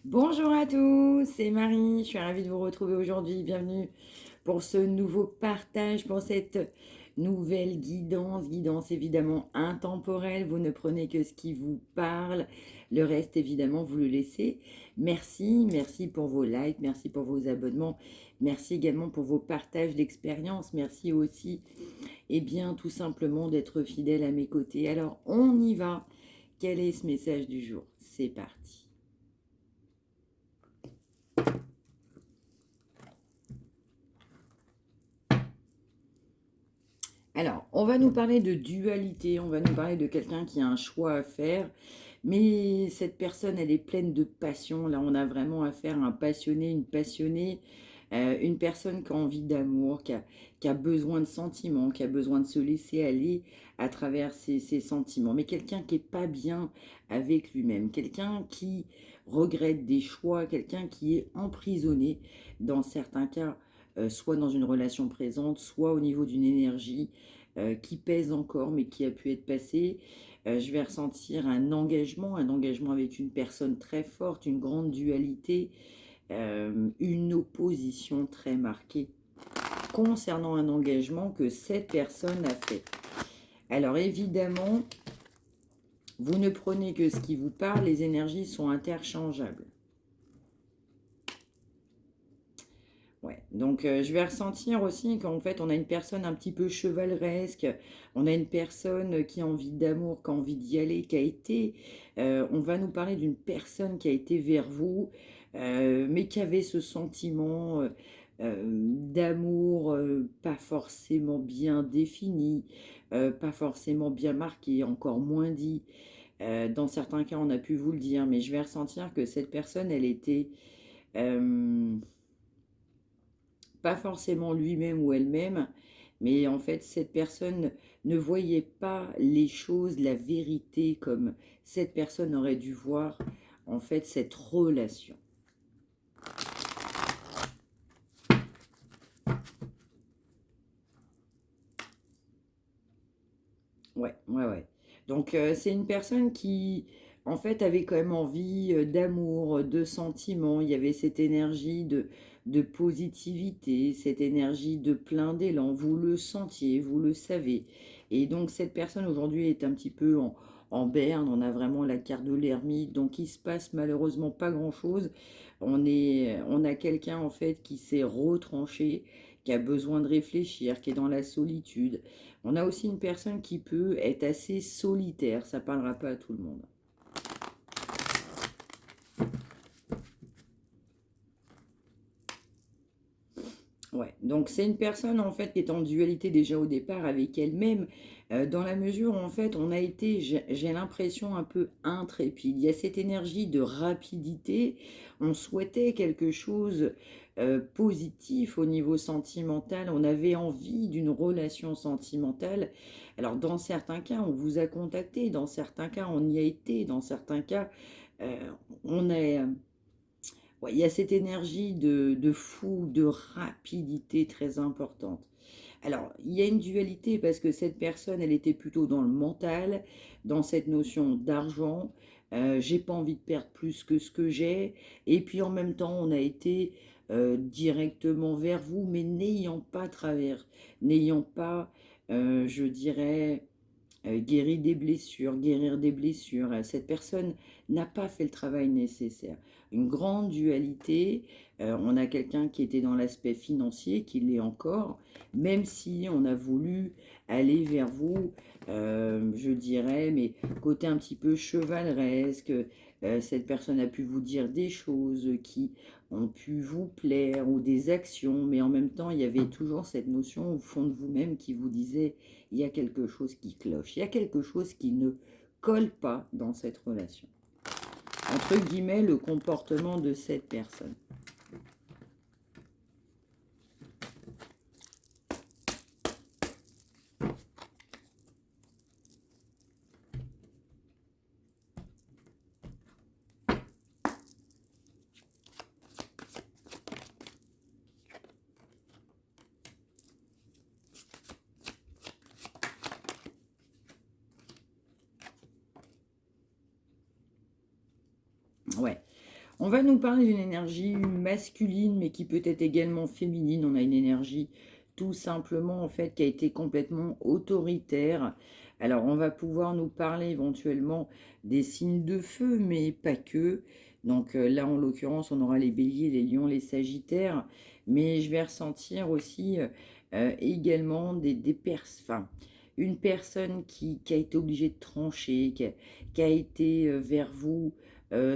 Bonjour à tous, c'est Marie, je suis ravie de vous retrouver aujourd'hui. Bienvenue pour ce nouveau partage, pour cette nouvelle guidance évidemment intemporelle. Vous ne prenez que ce qui vous parle, le reste évidemment vous le laissez. Merci pour vos likes, merci pour vos abonnements, merci également pour vos partages d'expérience, merci aussi, tout simplement d'être fidèle à mes côtés. Alors on y va, quel est ce message du jour? C'est parti. Alors, on va nous parler de dualité, on va nous parler de quelqu'un qui a un choix à faire, mais cette personne, elle est pleine de passion. Là, on a vraiment affaire à un passionné, une passionnée, une personne qui a envie d'amour, qui a besoin de sentiments, qui a besoin de se laisser aller à travers ses sentiments, mais quelqu'un qui n'est pas bien avec lui-même, quelqu'un qui regrette des choix, quelqu'un qui est emprisonné dans certains cas, soit dans une relation présente, soit au niveau d'une énergie qui pèse encore, mais qui a pu être passée. Je vais ressentir un engagement avec une personne très forte, une grande dualité, une opposition très marquée concernant un engagement que cette personne a fait. Alors évidemment, vous ne prenez que ce qui vous parle, les énergies sont interchangeables. Ouais, donc je vais ressentir aussi qu'en fait on a une personne un petit peu chevaleresque, on a une personne qui a envie d'amour, qui a envie d'y aller, qui a été, on va nous parler d'une personne qui a été vers vous, mais qui avait ce sentiment d'amour pas forcément bien défini, pas forcément bien marqué, encore moins dit. Dans certains cas on a pu vous le dire, mais je vais ressentir que cette personne elle était... pas forcément lui-même ou elle-même, mais en fait, cette personne ne voyait pas les choses, la vérité, comme cette personne aurait dû voir, en fait, cette relation. Ouais. Donc, c'est une personne qui, en fait, avait quand même envie d'amour, de sentiments. Il y avait cette énergie de positivité, cette énergie de plein d'élan. Vous le sentiez, vous le savez. Et donc, cette personne aujourd'hui est un petit peu en berne. On a vraiment la carte de l'ermite. Donc, il se passe malheureusement pas grand-chose. On a quelqu'un, en fait, qui s'est retranché, qui a besoin de réfléchir, qui est dans la solitude. On a aussi une personne qui peut être assez solitaire, ça ne parlera pas à tout le monde. Ouais, donc c'est une personne en fait qui est en dualité déjà au départ avec elle-même, dans la mesure où en fait on a été, j'ai l'impression, un peu intrépide. Il y a cette énergie de rapidité, on souhaitait quelque chose positif au niveau sentimental, on avait envie d'une relation sentimentale. Alors dans certains cas on vous a contacté, dans certains cas on y a été, dans certains cas euh, on est... Ouais, il y a cette énergie de fou, de rapidité très importante. Alors, il y a une dualité parce que cette personne, elle était plutôt dans le mental, dans cette notion d'argent. J'ai pas envie de perdre plus que ce que j'ai. Et puis en même temps, on a été directement vers vous, mais n'ayant pas, je dirais, guérir des blessures. Cette personne n'a pas fait le travail nécessaire. Une grande dualité. On a quelqu'un qui était dans l'aspect financier, qui l'est encore, même si on a voulu aller vers vous, je dirais, mais côté un petit peu chevaleresque. Cette personne a pu vous dire des choses qui ont pu vous plaire ou des actions, mais en même temps, il y avait toujours cette notion au fond de vous-même qui vous disait il y a quelque chose qui cloche, il y a quelque chose qui ne colle pas dans cette relation. Entre guillemets, le comportement de cette personne. Ouais. On va nous parler d'une énergie masculine, mais qui peut être également féminine. On a une énergie tout simplement, en fait, qui a été complètement autoritaire. Alors, on va pouvoir nous parler éventuellement des signes de feu, mais pas que. Donc là, en l'occurrence, on aura les béliers, les lions, les sagittaires. Mais je vais ressentir aussi également enfin, une personne qui a été obligée de trancher, qui a été vers vous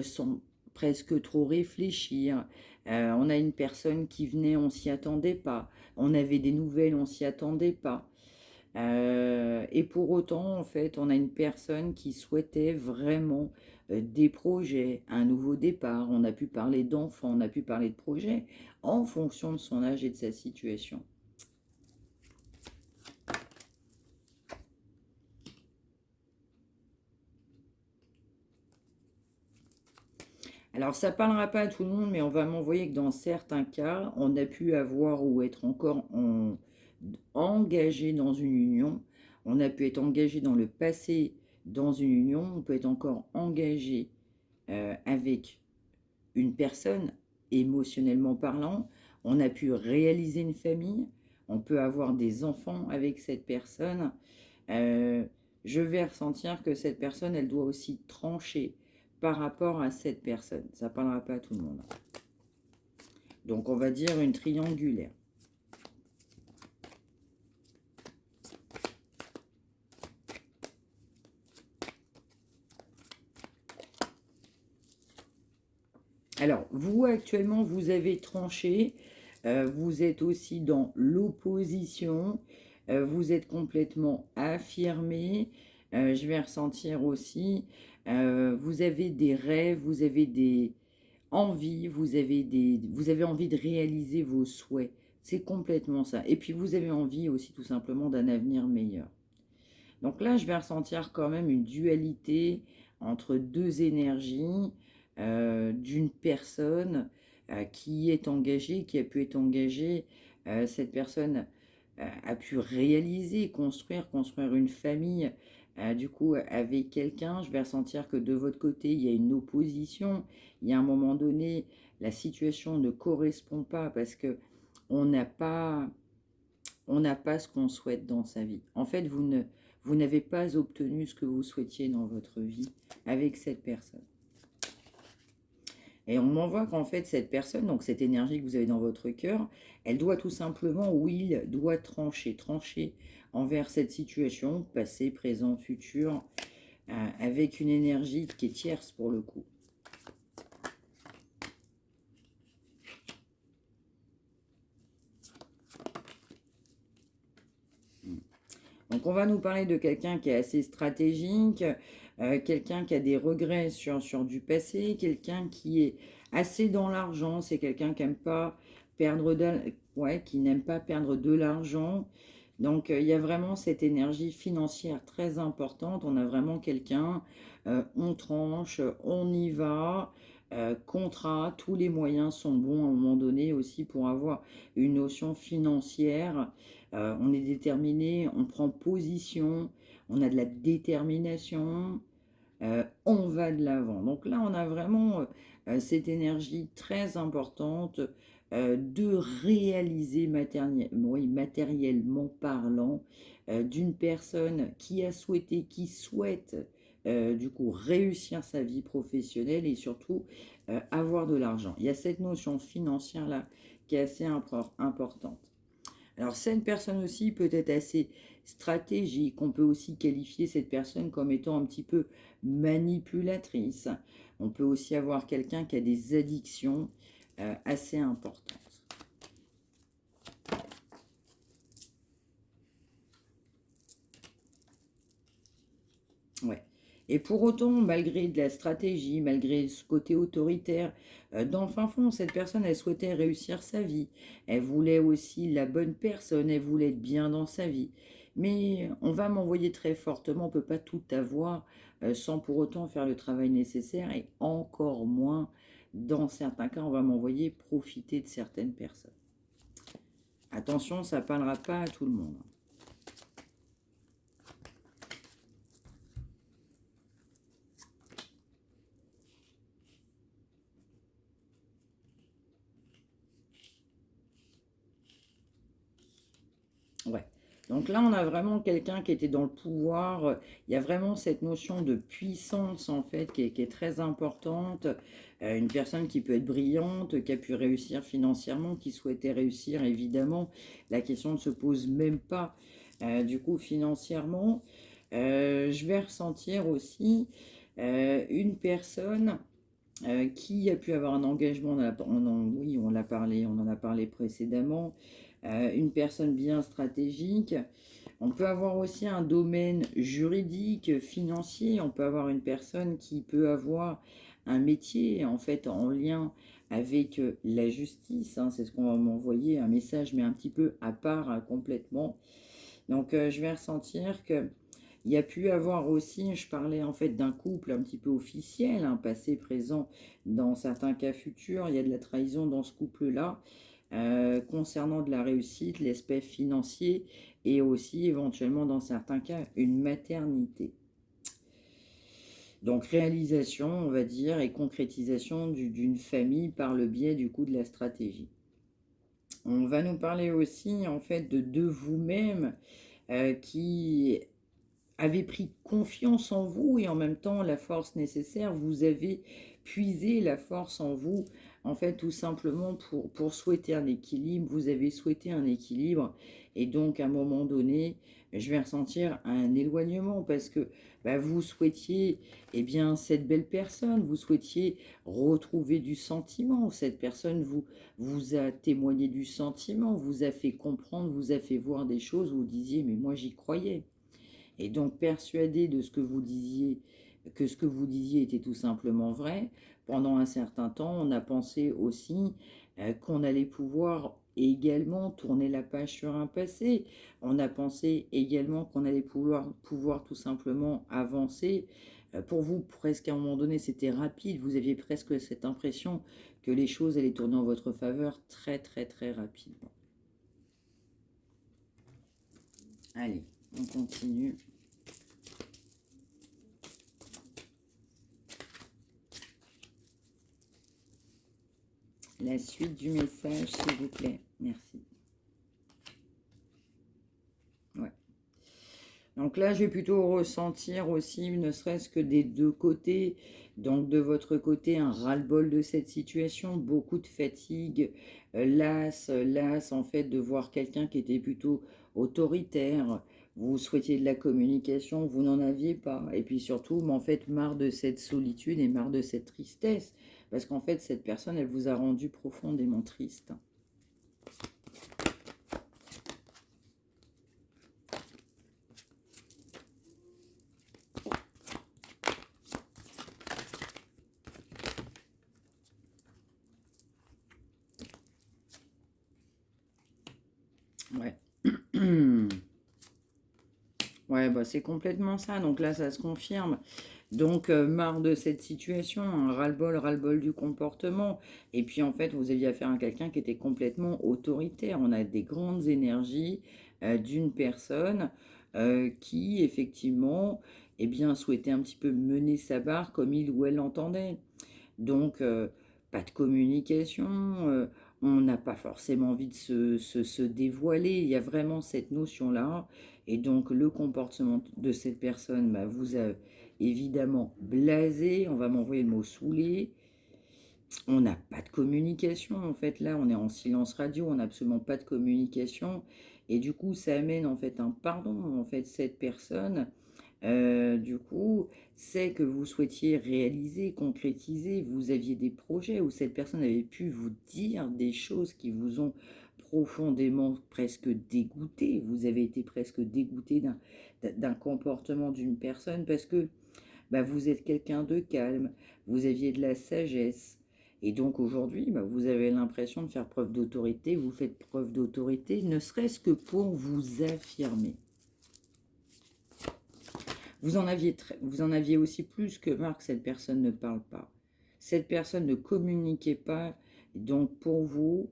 sans presque trop réfléchir. On a une personne qui venait, on s'y attendait pas. On avait des nouvelles, on s'y attendait pas. Et pour autant, en fait, on a une personne qui souhaitait vraiment des projets, un nouveau départ. On a pu parler d'enfants, on a pu parler de projets en fonction de son âge et de sa situation. Alors, ça ne parlera pas à tout le monde, mais on va m'envoyer que dans certains cas, on a pu avoir ou être encore engagé dans une union. On a pu être engagé dans le passé dans une union. On peut être encore engagé avec une personne, émotionnellement parlant. On a pu réaliser une famille. On peut avoir des enfants avec cette personne. Je vais ressentir que cette personne, elle doit aussi trancher par rapport à cette personne. Ça ne parlera pas à tout le monde. Donc, on va dire une triangulaire. Alors, vous, actuellement, vous avez tranché. Vous êtes aussi dans l'opposition. Vous êtes complètement affirmé. Je vais ressentir aussi. Vous avez des rêves, vous avez des envies, vous avez envie de réaliser vos souhaits. C'est complètement ça. Et puis, vous avez envie aussi tout simplement d'un avenir meilleur. Donc là, je vais ressentir quand même une dualité entre deux énergies d'une personne qui est engagée, qui a pu être engagée. Cette personne a pu réaliser, construire une famille. Du coup, avec quelqu'un, je vais ressentir que de votre côté, il y a une opposition. Il y a un moment donné, la situation ne correspond pas parce que on n'a pas, on n'a pas ce qu'on souhaite dans sa vie. En fait, vous n'avez pas obtenu ce que vous souhaitiez dans votre vie avec cette personne. Et on m'envoie qu'en fait, cette personne, donc cette énergie que vous avez dans votre cœur, elle doit tout simplement, ou il doit trancher envers cette situation, passé, présent, futur, avec une énergie qui est tierce pour le coup. Donc on va nous parler de quelqu'un qui est assez stratégique, quelqu'un qui a des regrets sur du passé, quelqu'un qui est assez dans l'argent, c'est quelqu'un qui n'aime pas perdre qui n'aime pas perdre de l'argent. Donc il y a vraiment cette énergie financière très importante. On a vraiment quelqu'un, on tranche, on y va, contrat, tous les moyens sont bons à un moment donné aussi pour avoir une notion financière. On est déterminé, on prend position, on a de la détermination, on va de l'avant. Donc là, on a vraiment cette énergie très importante de réaliser matériellement parlant d'une personne qui a souhaité, qui souhaite du coup réussir sa vie professionnelle et surtout avoir de l'argent. Il y a cette notion financière là qui est assez importante. Alors, cette personne aussi peut être assez stratégique. On peut aussi qualifier cette personne comme étant un petit peu manipulatrice. On peut aussi avoir quelqu'un qui a des addictions assez importantes. Ouais. Et pour autant, malgré de la stratégie, malgré ce côté autoritaire, dans le fin fond, cette personne, elle souhaitait réussir sa vie. Elle voulait aussi la bonne personne, elle voulait être bien dans sa vie. Mais on va m'envoyer très fortement, on ne peut pas tout avoir sans pour autant faire le travail nécessaire et encore moins, dans certains cas, on va m'envoyer profiter de certaines personnes. Attention, ça ne parlera pas à tout le monde. Ouais. Donc là, on a vraiment quelqu'un qui était dans le pouvoir. Il y a vraiment cette notion de puissance, en fait, qui est très importante. Une personne qui peut être brillante, qui a pu réussir financièrement, qui souhaitait réussir, évidemment. La question ne se pose même pas, du coup, financièrement. Je vais ressentir aussi une personne qui a pu avoir un engagement, oui, on en a parlé précédemment, une personne bien stratégique. On peut avoir aussi un domaine juridique, financier. On peut avoir une personne qui peut avoir un métier en fait en lien avec la justice, hein. C'est ce qu'on va m'envoyer, un message, mais un petit peu à part, complètement. Donc je vais ressentir que il y a pu avoir aussi, je parlais en fait d'un couple un petit peu officiel, hein, passé, présent, dans certains cas futurs, il y a de la trahison dans ce couple-là, concernant de la réussite, l'aspect financier, et aussi éventuellement dans certains cas une maternité. Donc réalisation, on va dire, et concrétisation d'une famille par le biais du coup de la stratégie. On va nous parler aussi en fait de vous-même, qui avez pris confiance en vous et en même temps la force nécessaire, vous avez puisé la force en vous, en fait tout simplement pour souhaiter un équilibre, vous avez souhaité un équilibre et donc à un moment donné, je vais ressentir un éloignement parce que bah, vous souhaitiez eh bien, cette belle personne, vous souhaitiez retrouver du sentiment, cette personne vous a témoigné du sentiment, vous a fait comprendre, vous a fait voir des choses où vous disiez mais moi j'y croyais. Et donc persuadé de ce que vous disiez, que ce que vous disiez était tout simplement vrai, pendant un certain temps, on a pensé aussi qu'on allait pouvoir également tourner la page sur un passé. On a pensé également qu'on allait pouvoir tout simplement avancer. Pour vous, presque à un moment donné, c'était rapide. Vous aviez presque cette impression que les choses allaient tourner en votre faveur très très très rapidement. Allez, on continue. La suite du message, s'il vous plaît. Merci. Ouais. Donc là, je vais plutôt ressentir aussi, ne serait-ce que des deux côtés, donc de votre côté, un ras-le-bol de cette situation, beaucoup de fatigue, las en fait de voir quelqu'un qui était plutôt autoritaire. Vous souhaitiez de la communication, vous n'en aviez pas. Et puis surtout, mais en fait, marre de cette solitude et marre de cette tristesse. Parce qu'en fait, cette personne, elle vous a rendu profondément triste. Ouais. Ouais, bah c'est complètement ça. Donc là, ça se confirme. Donc, marre de cette situation, un ras-le-bol du comportement. Et puis, en fait, vous aviez affaire à quelqu'un qui était complètement autoritaire. On a des grandes énergies d'une personne qui, effectivement, eh bien, souhaitait un petit peu mener sa barre comme il ou elle l'entendait. Donc, pas de communication, on n'a pas forcément envie de se dévoiler. Il y a vraiment cette notion-là. Et donc, le comportement de cette personne bah, vous a évidemment blasé. On va m'envoyer le mot saoulé. On n'a pas de communication. En fait, là, on est en silence radio. On n'a absolument pas de communication. Et du coup, ça amène en fait un pardon. En fait, cette personne du coup, c'est que vous souhaitiez réaliser, concrétiser, vous aviez des projets où cette personne avait pu vous dire des choses qui vous ont profondément presque dégoûté. Vous avez été presque dégoûté d'un comportement d'une personne parce que bah, vous êtes quelqu'un de calme, vous aviez de la sagesse. Et donc aujourd'hui, bah, vous avez l'impression de faire preuve d'autorité, vous faites preuve d'autorité, ne serait-ce que pour vous affirmer. Vous en aviez aussi plus que marre que cette personne ne parle pas. Cette personne ne communiquait pas. Donc pour vous,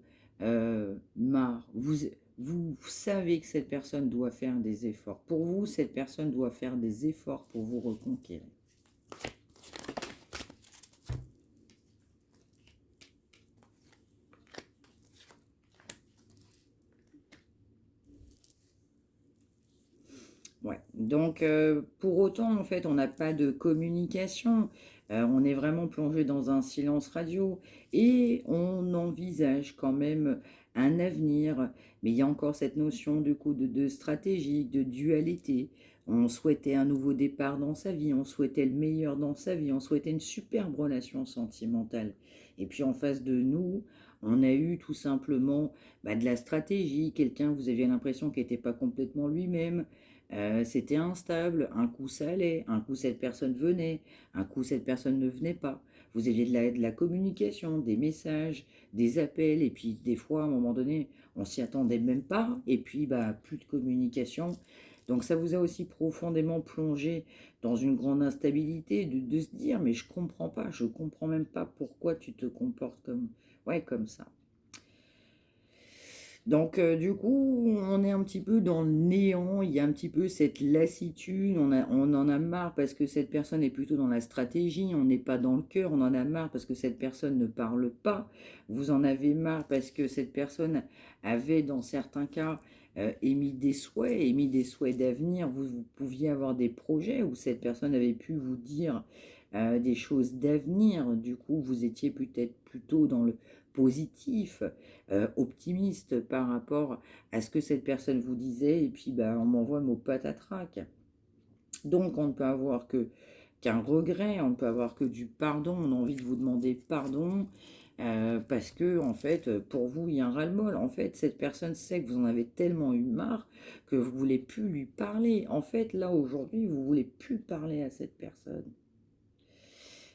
marre. Vous savez que cette personne doit faire des efforts. Pour vous, cette personne doit faire des efforts pour vous reconquérir. Donc, pour autant, en fait, on n'a pas de communication. On est vraiment plongé dans un silence radio et on envisage quand même un avenir. Mais il y a encore cette notion du coup de stratégique, de dualité. On souhaitait un nouveau départ dans sa vie, on souhaitait le meilleur dans sa vie, on souhaitait une superbe relation sentimentale. Et puis en face de nous, on a eu tout simplement de la stratégie, quelqu'un, vous aviez l'impression qu'il n'était pas complètement lui-même. C'était instable, un coup ça allait, un coup cette personne venait, un coup cette personne ne venait pas. Vous aviez de la communication, des messages, des appels, et puis des fois, à un moment donné, on s'y attendait même pas, et puis plus de communication. Donc ça vous a aussi profondément plongé dans une grande instabilité de se dire, mais je comprends pas, je comprends même pas pourquoi tu te comportes comme ça. Donc, du coup, on est un petit peu dans le néant, il y a un petit peu cette lassitude, on en a marre parce que cette personne est plutôt dans la stratégie, on n'est pas dans le cœur, on en a marre parce que cette personne ne parle pas, vous en avez marre parce que cette personne avait, dans certains cas, émis des souhaits d'avenir, vous pouviez avoir des projets où cette personne avait pu vous dire des choses d'avenir, du coup, vous étiez peut-être plutôt dans le positif, optimiste par rapport à ce que cette personne vous disait, et puis on m'envoie mon patatrac. Donc on ne peut avoir qu'un regret, on ne peut avoir que du pardon, on a envie de vous demander pardon, parce que en fait, pour vous, il y a un ras-le-bol. En fait, cette personne sait que vous en avez tellement eu marre que vous ne voulez plus lui parler. En fait, là, aujourd'hui, vous ne voulez plus parler à cette personne.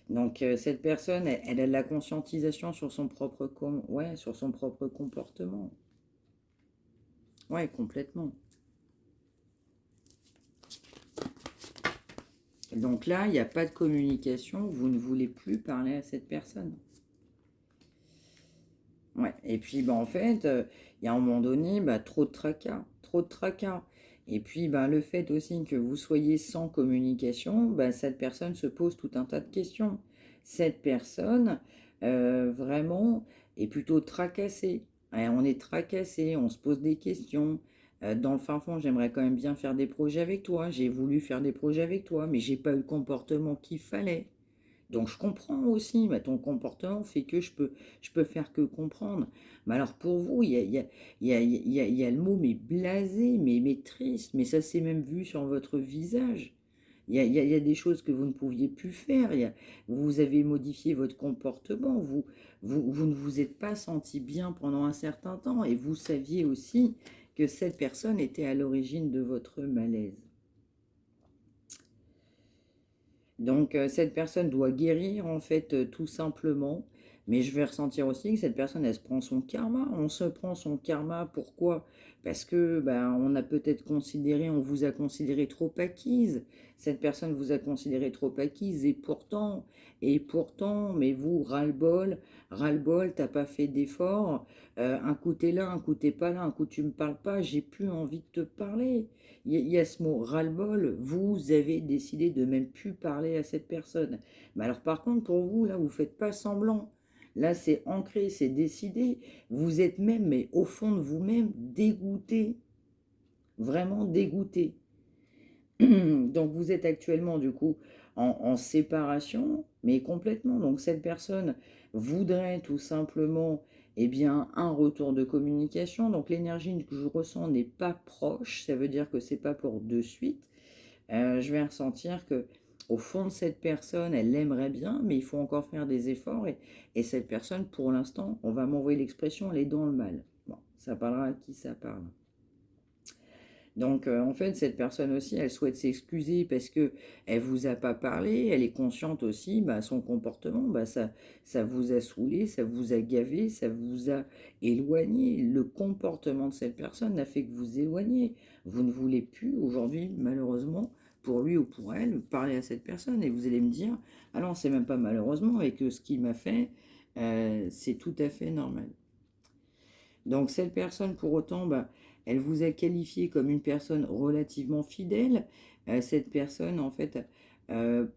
Donc cette personne, elle a de la conscientisation sur son propre, sur son propre comportement. Ouais, complètement. Donc là, il n'y a pas de communication, vous ne voulez plus parler à cette personne. Ouais. Et puis en fait, il y a un moment donné, trop de tracas, trop de tracas. Et puis le fait aussi que vous soyez sans communication, cette personne se pose tout un tas de questions. Cette personne, vraiment, est plutôt tracassée. On est tracassé, on se pose des questions. Dans le fin fond, j'aimerais quand même bien faire des projets avec toi. J'ai voulu faire des projets avec toi, mais j'ai pas eu le comportement qu'il fallait. Donc je comprends aussi, ton comportement fait que je peux faire que comprendre. Mais alors pour vous, il y a le mot mais blasé, mais triste, mais ça s'est même vu sur votre visage. Il y a des choses que vous ne pouviez plus faire. Vous avez modifié votre comportement. Vous ne vous êtes pas senti bien pendant un certain temps. Et vous saviez aussi que cette personne était à l'origine de votre malaise. Donc cette personne doit guérir en fait tout simplement, mais je vais ressentir aussi que cette personne elle se prend son karma. On se prend son karma, pourquoi? Parce que on a peut-être considéré, on vous a considéré trop acquise, cette personne vous a considéré trop acquise et pourtant, mais vous, ras-le-bol, t'as pas fait d'effort, un coup t'es là, un coup t'es pas là, un coup tu me parles pas, j'ai plus envie de te parler. Il y a ce mot ras-le-bol, vous avez décidé de même plus parler à cette personne. Mais alors par contre, pour vous, là, vous ne faites pas semblant. Là, c'est ancré, c'est décidé. Vous êtes même, mais au fond de vous-même, dégoûté. Vraiment dégoûté. Donc vous êtes actuellement du coup en séparation, mais complètement. Donc cette personne voudrait tout simplement un retour de communication. Donc l'énergie que je ressens n'est pas proche, ça veut dire que c'est pas pour de suite. Je vais ressentir que au fond de cette personne, elle l'aimerait bien, mais il faut encore faire des efforts. Et cette personne, pour l'instant, on va m'envoyer l'expression, elle est dans le mal. Bon, ça parlera à qui ça parle. Donc, en fait, cette personne aussi, elle souhaite s'excuser parce que elle vous a pas parlé. Elle est consciente aussi, son comportement, ça vous a saoulé, ça vous a gavé, ça vous a éloigné. Le comportement de cette personne n'a fait que vous éloigner. Vous ne voulez plus aujourd'hui, malheureusement, pour lui ou pour elle, parler à cette personne. Et vous allez me dire, ah non, c'est même pas malheureusement, et que ce qu'il m'a fait, c'est tout à fait normal. Donc cette personne, pour autant, elle vous a qualifié comme une personne relativement fidèle. Cette personne, en fait,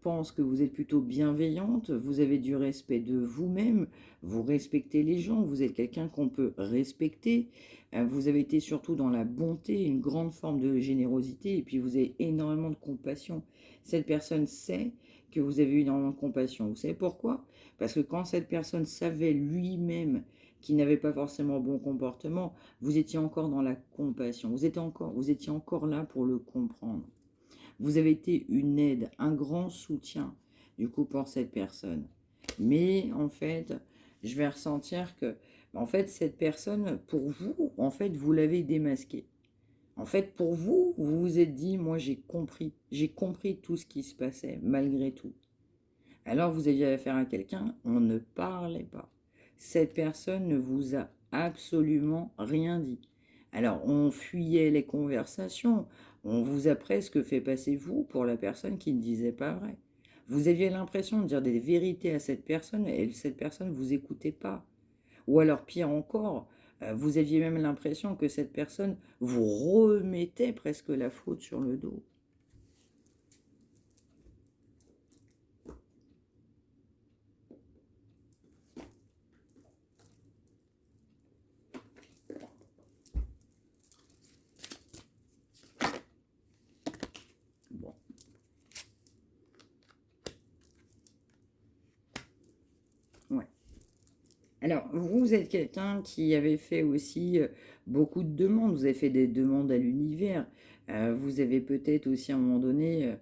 pense que vous êtes plutôt bienveillante, vous avez du respect de vous-même, vous respectez les gens, vous êtes quelqu'un qu'on peut respecter, vous avez été surtout dans la bonté, une grande forme de générosité, et puis vous avez énormément de compassion. Cette personne sait que vous avez énormément de compassion. Vous savez pourquoi? Parce que quand cette personne savait lui-même qu'il n'avait pas forcément bon comportement, vous étiez encore dans la compassion, vous étiez encore là pour le comprendre. Vous avez été une aide, un grand soutien, du coup, pour cette personne. Mais, en fait, je vais ressentir que, en fait, cette personne, pour vous, en fait, vous l'avez démasquée. En fait, pour vous, vous vous êtes dit, moi, j'ai compris tout ce qui se passait, malgré tout. Alors, vous aviez affaire à quelqu'un, on ne parlait pas. Cette personne ne vous a absolument rien dit. Alors, on fuyait les conversations, on vous a presque fait passer vous pour la personne qui ne disait pas vrai. Vous aviez l'impression de dire des vérités à cette personne et cette personne ne vous écoutait pas. Ou alors, pire encore, vous aviez même l'impression que cette personne vous remettait presque la faute sur le dos. Bon, ouais. Alors, vous êtes quelqu'un qui avait fait aussi beaucoup de demandes. Vous avez fait des demandes à l'univers. Vous avez peut-être aussi à un moment donné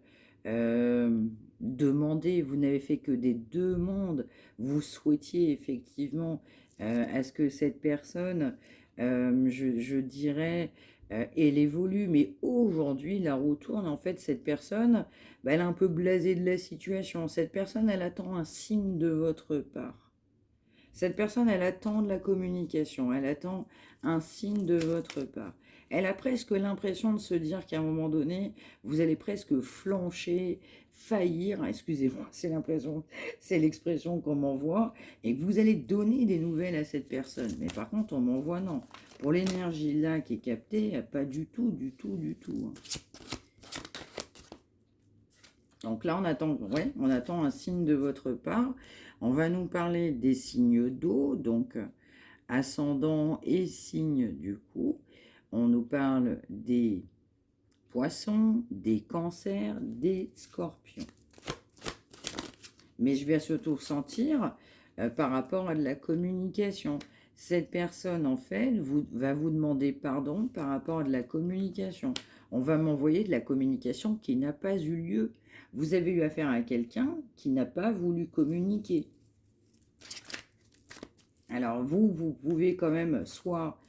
demandé, vous n'avez fait que des demandes. Vous souhaitiez effectivement à ce que cette personne, je dirais, elle évolue. Mais aujourd'hui, la roue tourne. En fait, cette personne, bah, elle est un peu blasée de la situation. Cette personne, elle attend un signe de votre part. Cette personne, elle attend de la communication, elle attend un signe de votre part. Elle a presque l'impression de se dire qu'à un moment donné, vous allez presque flancher, faillir, excusez-moi, c'est l'impression, c'est l'expression qu'on m'envoie, et que vous allez donner des nouvelles à cette personne. Mais par contre, on m'envoie non. Pour l'énergie là qui est captée, pas du tout, du tout, du tout. Donc là, on attend un signe de votre part. On va nous parler des signes d'eau, donc ascendant et signe du coup. On nous parle des poissons, des cancers, des scorpions. Mais je vais surtout sentir par rapport à de la communication. Cette personne, en fait, va vous demander pardon par rapport à de la communication. On va m'envoyer de la communication qui n'a pas eu lieu. Vous avez eu affaire à quelqu'un qui n'a pas voulu communiquer. Alors vous pouvez quand même soit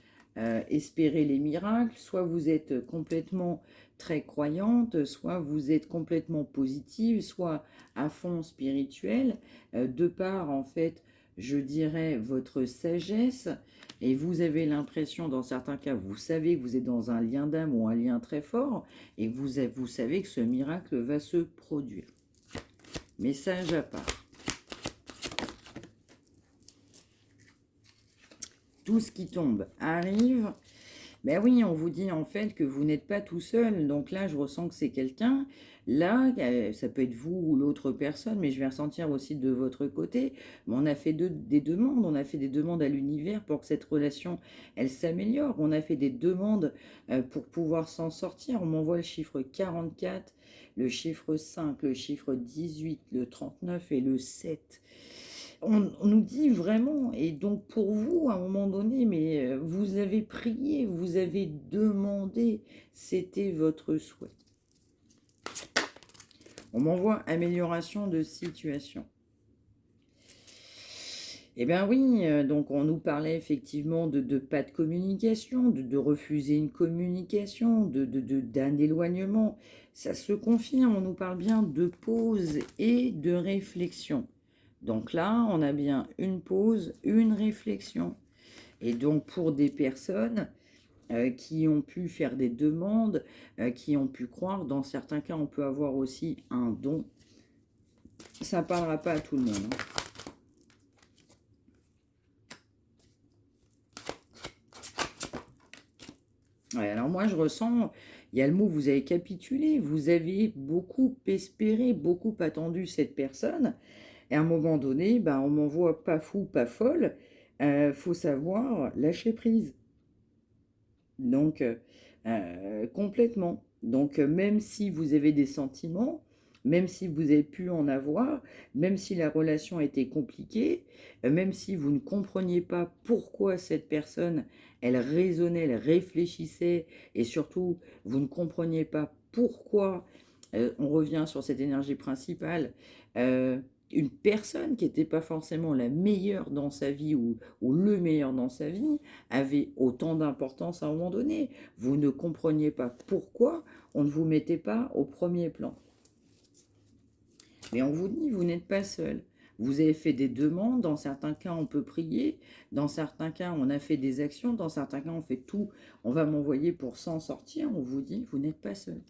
espérer les miracles, soit vous êtes complètement très croyante, soit vous êtes complètement positive, soit à fond spirituel, de par en fait, je dirais, votre sagesse, et vous avez l'impression, dans certains cas, vous savez que vous êtes dans un lien d'âme ou un lien très fort, et vous savez que ce miracle va se produire. Message à part. Tout ce qui tombe arrive. Ben oui, on vous dit en fait que vous n'êtes pas tout seul. Donc là, je ressens que c'est quelqu'un. Là, ça peut être vous ou l'autre personne, mais je vais ressentir aussi de votre côté. On a fait des demandes. On a fait des demandes à l'univers pour que cette relation, elle s'améliore. On a fait des demandes pour pouvoir s'en sortir. On m'envoie le chiffre 44, le chiffre 5, le chiffre 18, le 39 et le 7. On nous dit vraiment, et donc pour vous, à un moment donné, mais vous avez prié, vous avez demandé, c'était votre souhait. On m'envoie amélioration de situation. Eh bien oui, donc on nous parlait effectivement de pas de communication, de refuser une communication, d'un éloignement. Ça se confirme, on nous parle bien de pause et de réflexion. Donc là, on a bien une pause, une réflexion. Et donc pour des personnes qui ont pu faire des demandes, qui ont pu croire, dans certains cas, on peut avoir aussi un don. Ça ne parlera pas à tout le monde. Ouais, alors moi je ressens, il y a le mot, vous avez capitulé, vous avez beaucoup espéré, beaucoup attendu cette personne, et à un moment donné, bah, on m'envoie pas fou, pas folle, faut savoir lâcher prise. Donc, complètement. Donc, même si vous avez des sentiments, même si vous avez pu en avoir, même si la relation a été compliquée, même si vous ne compreniez pas pourquoi cette personne, elle raisonnait, elle réfléchissait, et surtout, vous ne compreniez pas pourquoi, on revient sur cette énergie principale, euh, une personne qui n'était pas forcément la meilleure dans sa vie ou le meilleur dans sa vie, avait autant d'importance à un moment donné. Vous ne compreniez pas pourquoi on ne vous mettait pas au premier plan. Mais on vous dit, vous n'êtes pas seul. Vous avez fait des demandes, dans certains cas on peut prier, dans certains cas on a fait des actions, dans certains cas on fait tout, on va m'envoyer pour s'en sortir, on vous dit, vous n'êtes pas seul.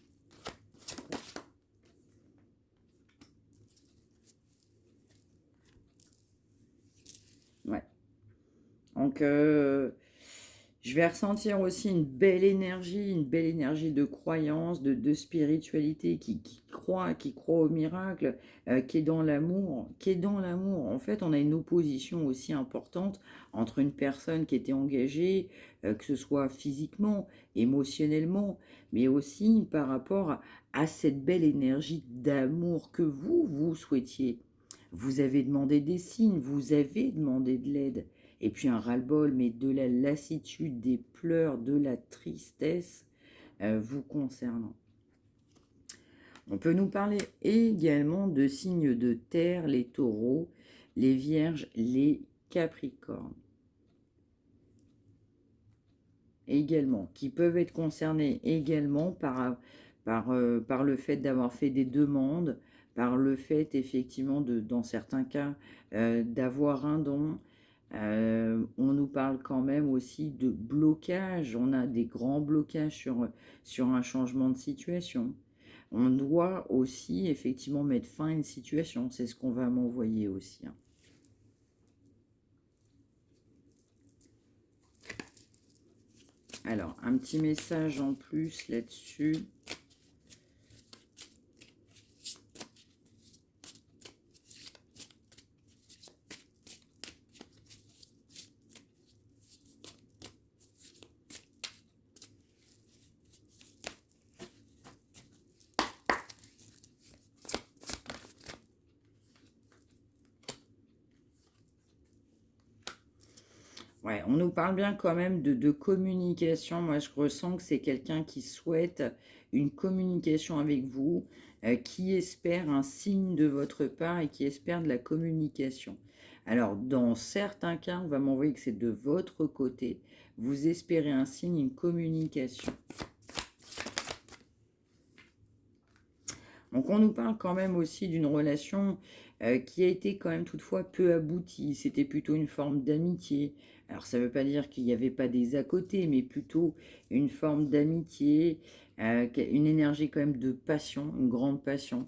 Ouais. Donc, je vais ressentir aussi une belle énergie de croyance, de spiritualité qui croit au miracle, qui est dans l'amour, qui est dans l'amour. En fait, on a une opposition aussi importante entre une personne qui était engagée, que ce soit physiquement, émotionnellement, mais aussi par rapport à cette belle énergie d'amour que vous souhaitiez. Vous avez demandé des signes, vous avez demandé de l'aide. Et puis un ras-le-bol, mais de la lassitude, des pleurs, de la tristesse vous concernant. On peut nous parler également de signes de terre, les taureaux, les vierges, les capricornes. Également, qui peuvent être concernés également par le fait d'avoir fait des demandes, par le fait effectivement dans certains cas, d'avoir un don. On nous parle quand même aussi de blocage. On a des grands blocages sur un changement de situation. On doit aussi effectivement mettre fin à une situation. C'est ce qu'on va m'envoyer aussi, hein. Alors, un petit message en plus là-dessus. Ouais, on nous parle bien quand même de communication. Moi, je ressens que c'est quelqu'un qui souhaite une communication avec vous, qui espère un signe de votre part et qui espère de la communication. Alors, dans certains cas, on va m'envoyer que c'est de votre côté. Vous espérez un signe, une communication. Donc on nous parle quand même aussi d'une relation qui a été quand même toutefois peu aboutie. C'était plutôt une forme d'amitié. Alors ça ne veut pas dire qu'il n'y avait pas des à côté, mais plutôt une forme d'amitié, une énergie quand même de passion, une grande passion,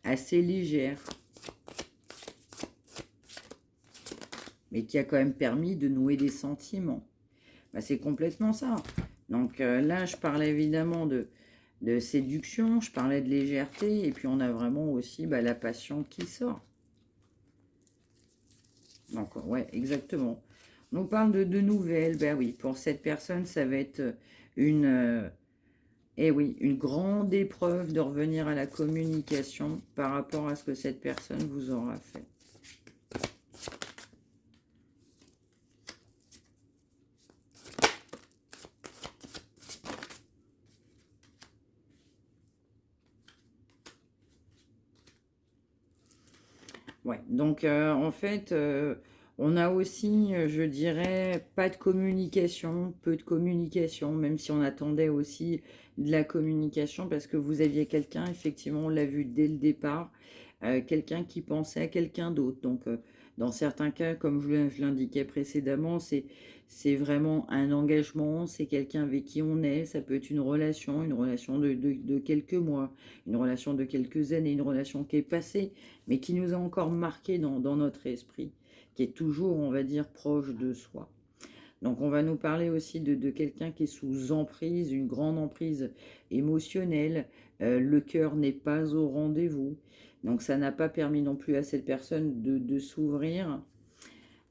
assez légère, mais qui a quand même permis de nouer des sentiments. Bah, c'est complètement ça. Donc là, je parlais évidemment de séduction, je parlais de légèreté, et puis on a vraiment aussi bah, la passion qui sort. Donc, ouais, exactement. On nous parle de nouvelles. Ben oui, pour cette personne, ça va être une, eh oui, une grande épreuve de revenir à la communication par rapport à ce que cette personne vous aura fait. Ouais, donc en fait, on a aussi, je dirais, pas de communication, peu de communication, même si on attendait aussi de la communication parce que vous aviez quelqu'un, effectivement, on l'a vu dès le départ, quelqu'un qui pensait à quelqu'un d'autre. Donc, dans certains cas, comme je l'indiquais précédemment, c'est vraiment un engagement, c'est quelqu'un avec qui on est, ça peut être une relation de quelques mois, une relation de quelques années, une relation qui est passée mais qui nous a encore marqué dans notre esprit, qui est toujours, on va dire, proche de soi. Donc on va nous parler aussi de quelqu'un qui est sous emprise, une grande emprise émotionnelle. Le cœur n'est pas au rendez-vous. Donc ça n'a pas permis non plus à cette personne de s'ouvrir.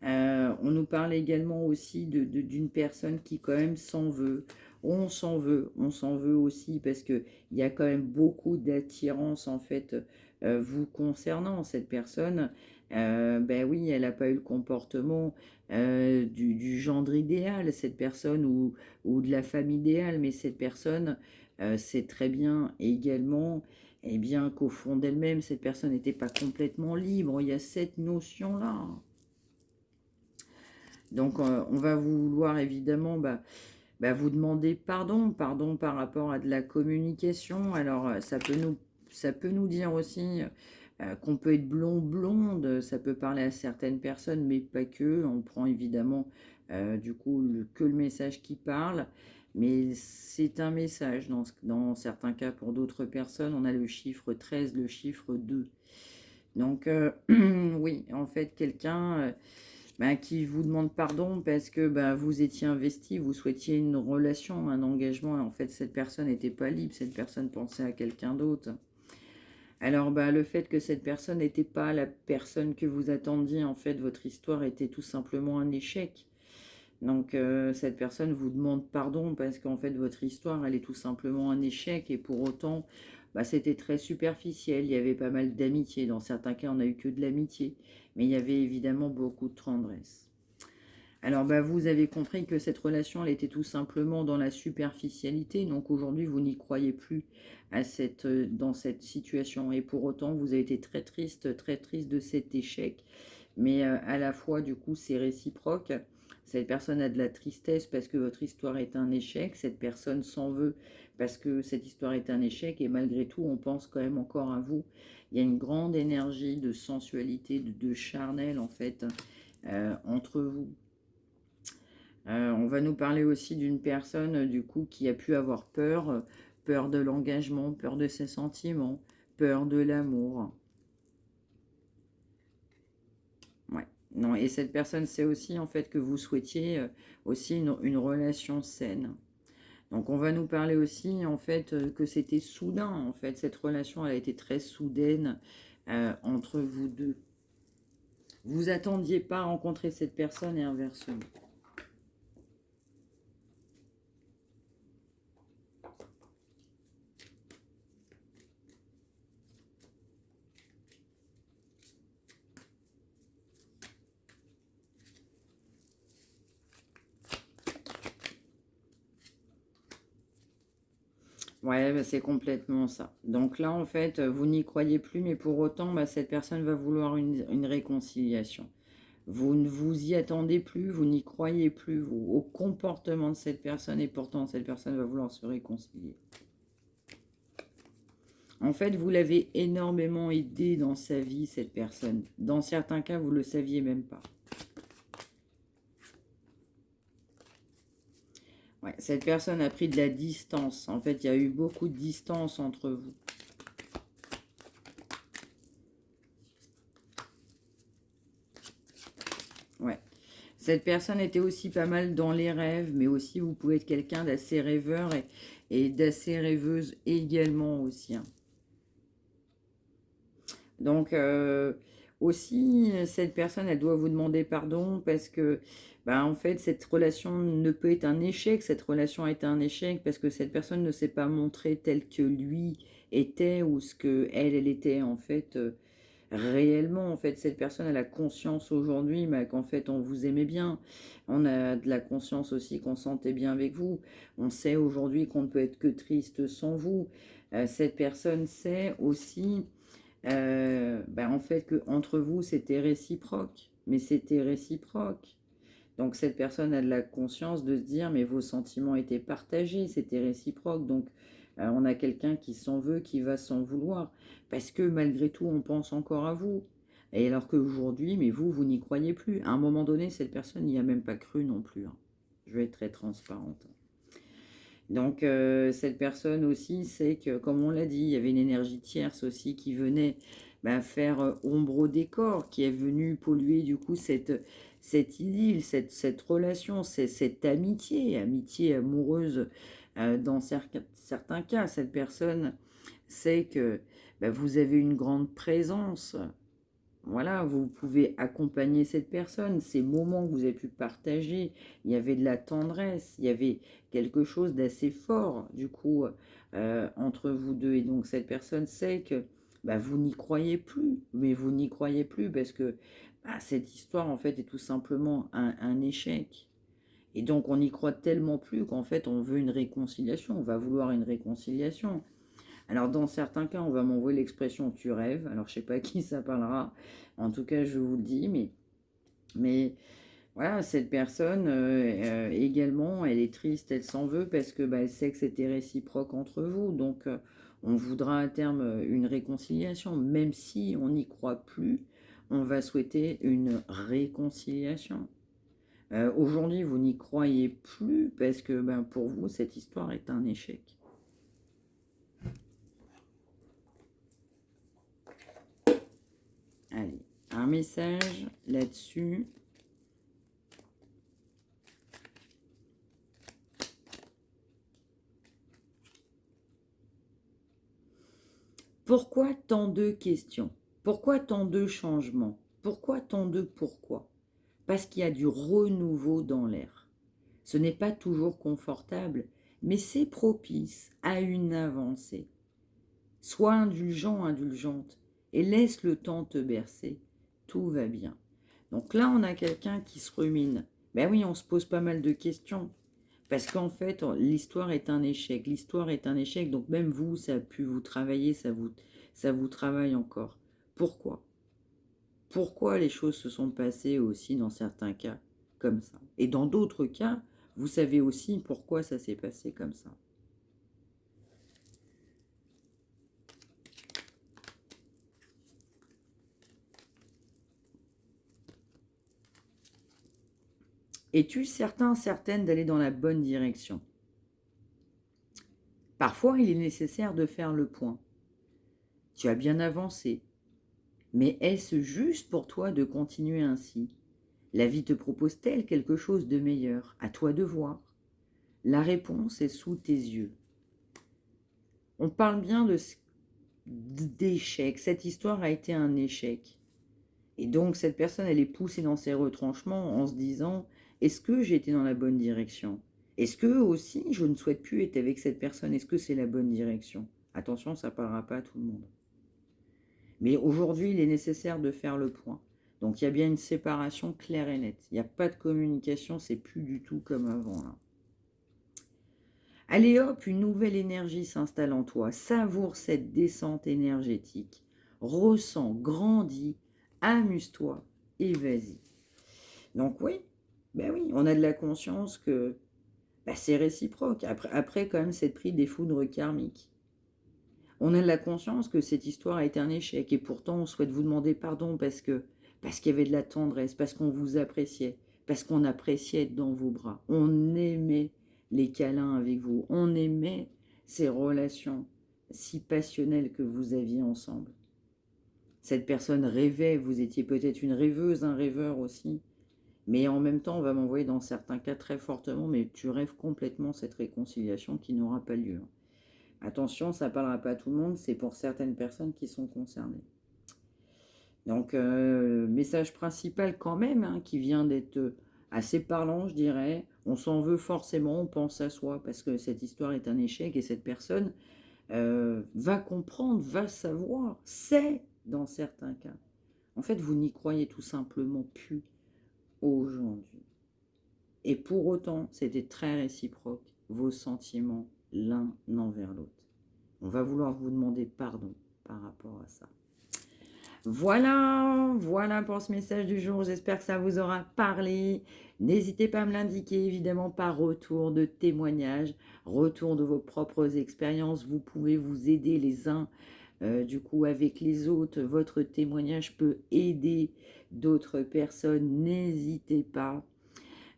On nous parle également aussi d'une personne qui quand même s'en veut. On s'en veut aussi parce que il y a quand même beaucoup d'attirance en fait vous concernant cette personne. Ben oui, elle n'a pas eu le comportement du gendre idéal, cette personne, ou de la femme idéale, mais cette personne sait très bien également, eh bien, qu'au fond d'elle-même, cette personne n'était pas complètement libre. Il y a cette notion-là. Donc, on va vouloir évidemment vous demander pardon, pardon par rapport à de la communication. Alors, ça peut nous dire aussi qu'on peut être blond, blonde, ça peut parler à certaines personnes, mais pas que. On prend évidemment du coup que le message qui parle, mais c'est un message dans certains cas. Pour d'autres personnes, on a le chiffre 13, le chiffre 2. Donc, oui, en fait, quelqu'un qui vous demande pardon parce que vous étiez investi, vous souhaitiez une relation, un engagement, et en fait, cette personne n'était pas libre, cette personne pensait à quelqu'un d'autre. Alors, le fait que cette personne n'était pas la personne que vous attendiez, en fait, votre histoire était tout simplement un échec. Donc, cette personne vous demande pardon parce qu'en fait, votre histoire, elle est tout simplement un échec. Et pour autant, c'était très superficiel. Il y avait pas mal d'amitié. Dans certains cas, on n'a eu que de l'amitié. Mais il y avait évidemment beaucoup de tendresse. Alors, vous avez compris que cette relation, elle était tout simplement dans la superficialité. Donc, aujourd'hui, vous n'y croyez plus dans cette situation. Et pour autant, vous avez été très triste de cet échec. Mais à la fois, du coup, c'est réciproque. Cette personne a de la tristesse parce que votre histoire est un échec. Cette personne s'en veut parce que cette histoire est un échec. Et malgré tout, on pense quand même encore à vous. Il y a une grande énergie de sensualité, de charnel, en fait, entre vous. On va nous parler aussi d'une personne, du coup, qui a pu avoir peur, peur de l'engagement, peur de ses sentiments, peur de l'amour. Ouais. Non, et cette personne sait aussi, en fait, que vous souhaitiez aussi une relation saine. Donc, on va nous parler aussi, en fait, que c'était soudain, en fait. Cette relation, elle a été très soudaine entre vous deux. Vous attendiez pas à rencontrer cette personne et inversement. Ouais, c'est complètement ça. Donc là, en fait, vous n'y croyez plus, mais pour autant, cette personne va vouloir une réconciliation. Vous ne vous y attendez plus, vous n'y croyez plus au comportement de cette personne, et pourtant, cette personne va vouloir se réconcilier. En fait, vous l'avez énormément aidé dans sa vie, cette personne. Dans certains cas, vous ne le saviez même pas. Ouais, cette personne a pris de la distance. En fait, il y a eu beaucoup de distance entre vous. Ouais. Cette personne était aussi pas mal dans les rêves, mais aussi vous pouvez être quelqu'un d'assez rêveur et d'assez rêveuse également aussi, hein. Donc, aussi, cette personne, elle doit vous demander pardon parce que, en fait, cette relation ne peut être un échec. Cette relation a été un échec parce que cette personne ne s'est pas montrée telle que lui était ou ce que elle était, en fait, réellement. En fait, cette personne, elle a conscience aujourd'hui qu'en fait, on vous aimait bien. On a de la conscience aussi qu'on sentait bien avec vous. On sait aujourd'hui qu'on ne peut être que triste sans vous. Cette personne sait aussi en fait, que entre vous, c'était réciproque. Mais c'était réciproque. Donc, cette personne a de la conscience de se dire, mais vos sentiments étaient partagés, c'était réciproque. Donc, on a quelqu'un qui s'en veut, qui va s'en vouloir. Parce que malgré tout, on pense encore à vous. Et alors qu'aujourd'hui, mais vous n'y croyez plus. À un moment donné, cette personne n'y a même pas cru non plus, hein. Je vais être très transparente. Donc, cette personne aussi sait que, comme on l'a dit, il y avait une énergie tierce aussi qui venait faire ombre au décor, qui est venue polluer du coup cette idylle, cette relation, cette amitié amoureuse. Dans certains cas, cette personne sait que bah, vous avez une grande présence. Voilà, vous pouvez accompagner cette personne, ces moments que vous avez pu partager, il y avait de la tendresse, il y avait quelque chose d'assez fort, du coup, entre vous deux. Et donc, cette personne sait que bah, vous n'y croyez plus, mais vous n'y croyez plus parce que bah, cette histoire, en fait, est tout simplement un échec. Et donc, on y croit tellement plus qu'en fait, on veut une réconciliation, on va vouloir une réconciliation. Alors, dans certains cas, on va m'envoyer l'expression tu rêves. Alors, je ne sais pas à qui ça parlera. En tout cas, je vous le dis. Mais voilà, cette personne, également, elle est triste, elle s'en veut parce que bah, elle sait que c'était réciproque entre vous. Donc, on voudra à terme une réconciliation. Même si on n'y croit plus, on va souhaiter une réconciliation. Aujourd'hui, vous n'y croyez plus parce que ben, pour vous, cette histoire est un échec. Allez, un message là-dessus. Pourquoi tant de questions? Pourquoi tant de changements? Pourquoi tant de pourquoi? Parce qu'il y a du renouveau dans l'air. Ce n'est pas toujours confortable, mais c'est propice à une avancée. Sois indulgent, indulgente, et laisse le temps te bercer. Tout va bien. Donc là, on a quelqu'un qui se rumine. Ben oui, on se pose pas mal de questions. Parce qu'en fait, l'histoire est un échec. L'histoire est un échec. Donc même vous, ça a pu vous travailler, ça vous travaille encore. Pourquoi? Pourquoi les choses se sont passées aussi dans certains cas comme ça? Et dans d'autres cas, vous savez aussi pourquoi ça s'est passé comme ça. Es-tu certain, certaine d'aller dans la bonne direction? Parfois, il est nécessaire de faire le point. Tu as bien avancé, mais est-ce juste pour toi de continuer ainsi? La vie te propose-t-elle quelque chose de meilleur? À toi de voir. La réponse est sous tes yeux. On parle bien d'échec. Cette histoire a été un échec. Et donc, cette personne, elle est poussée dans ses retranchements en se disant, est-ce que j'ai été dans la bonne direction? Est-ce que aussi, je ne souhaite plus être avec cette personne? Est-ce que c'est la bonne direction? Attention, ça ne parlera pas à tout le monde. Mais aujourd'hui, il est nécessaire de faire le point. Donc, il y a bien une séparation claire et nette. Il n'y a pas de communication, c'est plus du tout comme avant, là. Allez hop, une nouvelle énergie s'installe en toi. Savoure cette descente énergétique. Ressens, grandis, amuse-toi et vas-y. Donc oui, ben oui, on a de la conscience que ben c'est réciproque. Après, quand même, c'est pris des foudres karmiques. On a de la conscience que cette histoire a été un échec et pourtant on souhaite vous demander pardon parce qu'il y avait de la tendresse, parce qu'on vous appréciait, parce qu'on appréciait être dans vos bras. On aimait les câlins avec vous, on aimait ces relations si passionnelles que vous aviez ensemble. Cette personne rêvait, vous étiez peut-être une rêveuse, un rêveur aussi, mais en même temps on va m'envoyer dans certains cas très fortement, mais tu rêves complètement cette réconciliation qui n'aura pas lieu. Attention, ça ne parlera pas à tout le monde, c'est pour certaines personnes qui sont concernées. Donc, message principal quand même, hein, qui vient d'être assez parlant, je dirais. On s'en veut forcément, on pense à soi, parce que cette histoire est un échec et cette personne va comprendre, va savoir, sait dans certains cas. En fait, vous n'y croyez tout simplement plus aujourd'hui. Et pour autant, c'était très réciproque, vos sentiments l'un envers l'autre. On va vouloir vous demander pardon par rapport à ça. Voilà pour ce message du jour. J'espère que ça vous aura parlé. N'hésitez pas à me l'indiquer, évidemment, par retour de témoignages, retour de vos propres expériences. Vous pouvez vous aider les uns, du coup, avec les autres. Votre témoignage peut aider d'autres personnes. N'hésitez pas.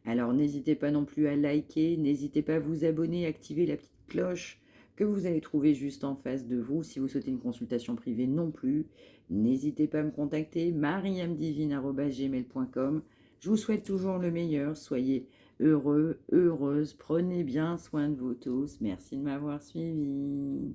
Alors, n'hésitez pas non plus à liker. N'hésitez pas à vous abonner, activer la petite cloche que vous allez trouver juste en face de vous. Si vous souhaitez une consultation privée non plus, n'hésitez pas à me contacter, mariamdivine@gmail.com. Je vous souhaite toujours le meilleur. Soyez heureux, heureuses. Prenez bien soin de vous tous. Merci de m'avoir suivi.